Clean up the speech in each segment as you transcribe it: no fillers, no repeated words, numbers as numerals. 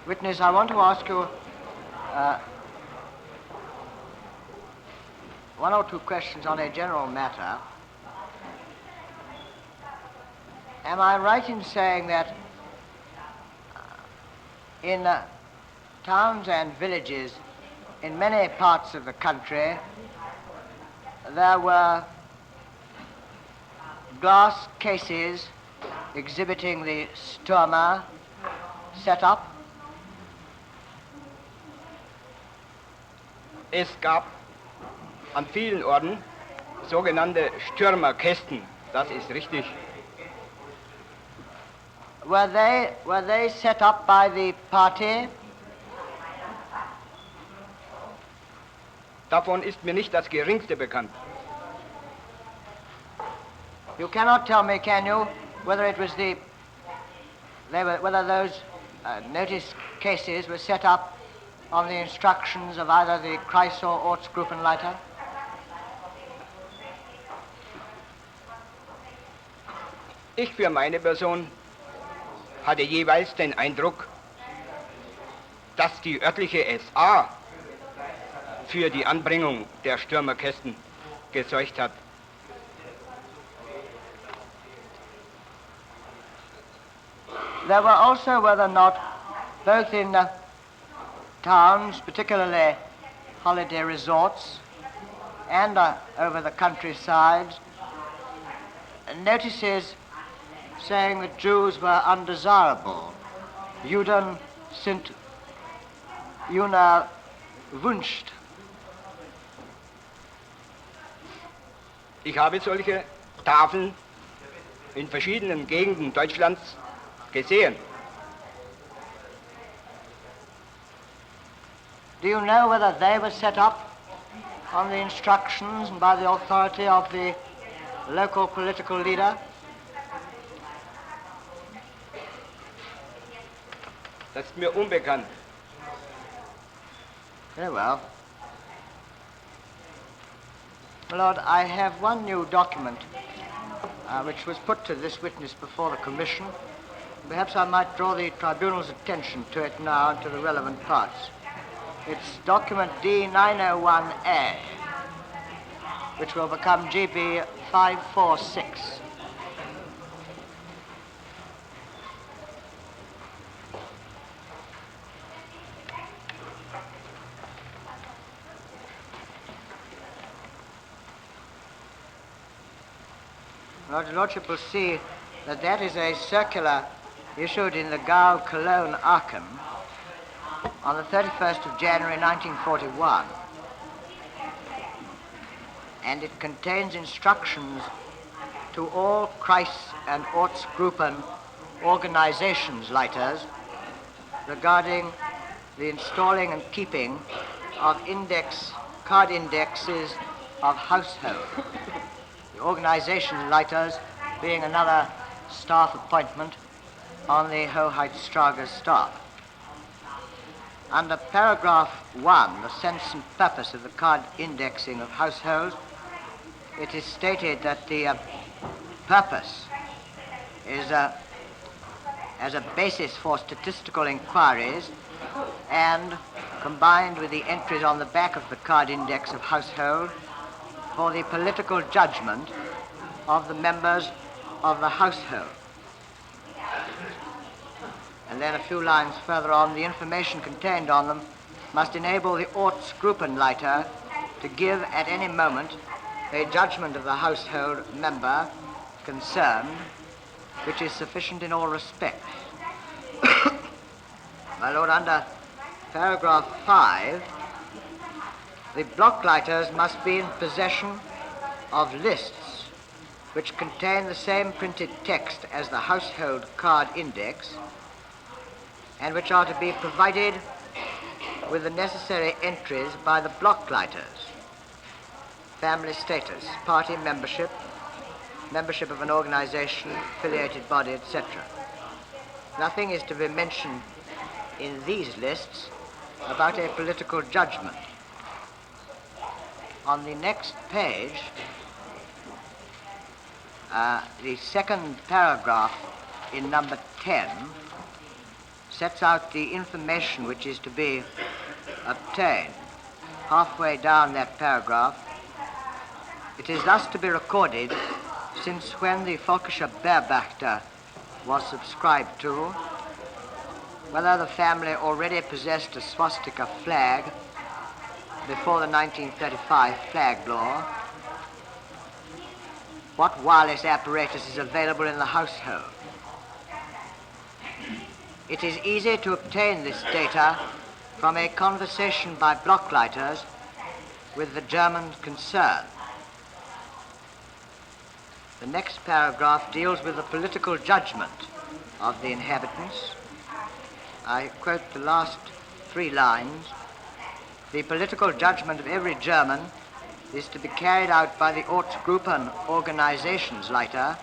Witness, I want to ask you one or two questions on a general matter. Am I right in saying that in towns and villages in many parts of the country there were glass cases exhibiting the Stürmer set up? Es gab an vielen Orten sogenannte Stürmerkästen, das ist richtig. Were they set up by the party? Davon ist mir nicht das Geringste bekannt. You cannot tell me, can you, whether it was whether those notice cases were set up on the instructions of either the Kreis or Ortsgruppenleiter? Ich für meine Person hatte jeweils den Eindruck, dass die örtliche SA für die Anbringung der Stürmerkästen gesorgt hat. There were also, were there not, both in towns, particularly holiday resorts, and over the countryside, notices saying that Jews were undesirable. Juden sind unerwünscht. Ich habe solche Tafeln in verschiedenen Gegenden Deutschlands gesehen. Do you know whether they were set up on the instructions and by the authority of the local political leader? Das ist mir unbekannt. Very well. My Lord, I have one new document which was put to this witness before the Commission. Perhaps I might draw the Tribunal's attention to it now and to the relevant parts. It's document D901A, which will become GB 546. Your Lordship will see that that is a circular issued in the Gau Cologne, Aachen, on the 31st of January 1941. And it contains instructions to all Kreis and Ortsgruppen organizations, Leiters, regarding the installing and keeping of card indexes of household. The organization Leiters being another staff appointment on the Hoheitsstrager staff. Under paragraph 1, the sense and purpose of the card indexing of households, it is stated that the purpose is as a basis for statistical inquiries and combined with the entries on the back of the card index of household for the political judgment of the members of the household. And then a few lines further on, the information contained on them must enable the Ortsgruppenleiter to give at any moment a judgment of the household member concerned, which is sufficient in all respects. My Lord, under paragraph 5, the Blockleiters must be in possession of lists which contain the same printed text as the household card index and which are to be provided with the necessary entries by the Blockleiters: family status, party membership, membership of an organization, affiliated body, etc. Nothing is to be mentioned in these lists about a political judgment. On the next page, the second paragraph in number 10 sets out the information which is to be obtained. Halfway down that paragraph, it is thus to be recorded, since when the Völkische Beobachter was subscribed to, whether the family already possessed a swastika flag before the 1935 flag law, what wireless apparatus is available in the household. It is easy to obtain this data from a conversation by Blockleiters with the Germans concerned. The next paragraph deals with the political judgment of the inhabitants. I quote the last 3 lines. The political judgment of every German is to be carried out by the Ortsgruppen Organisationsleiter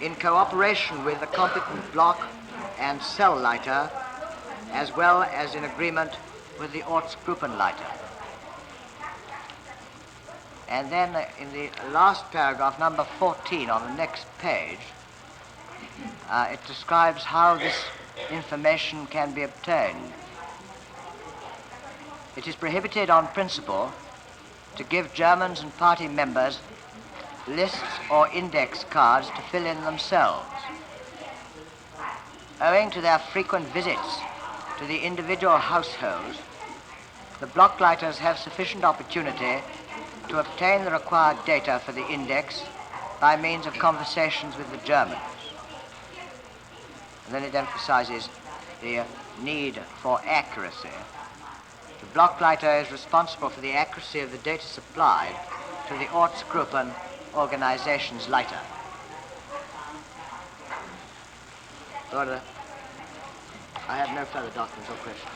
in cooperation with the competent block and Cellleiter, as well as in agreement with the Ortsgruppenleiter. And then in the last paragraph, number 14 on the next page, it describes how this information can be obtained. It is prohibited on principle to give Germans and party members lists or index cards to fill in themselves. Owing to their frequent visits to the individual households, the Blockleiters have sufficient opportunity to obtain the required data for the index by means of conversations with the Germans. And then it emphasizes the need for accuracy. The Blockleiter is responsible for the accuracy of the data supplied to the Ortsgruppen Organisationsleiter. Order. I have no further documents or questions.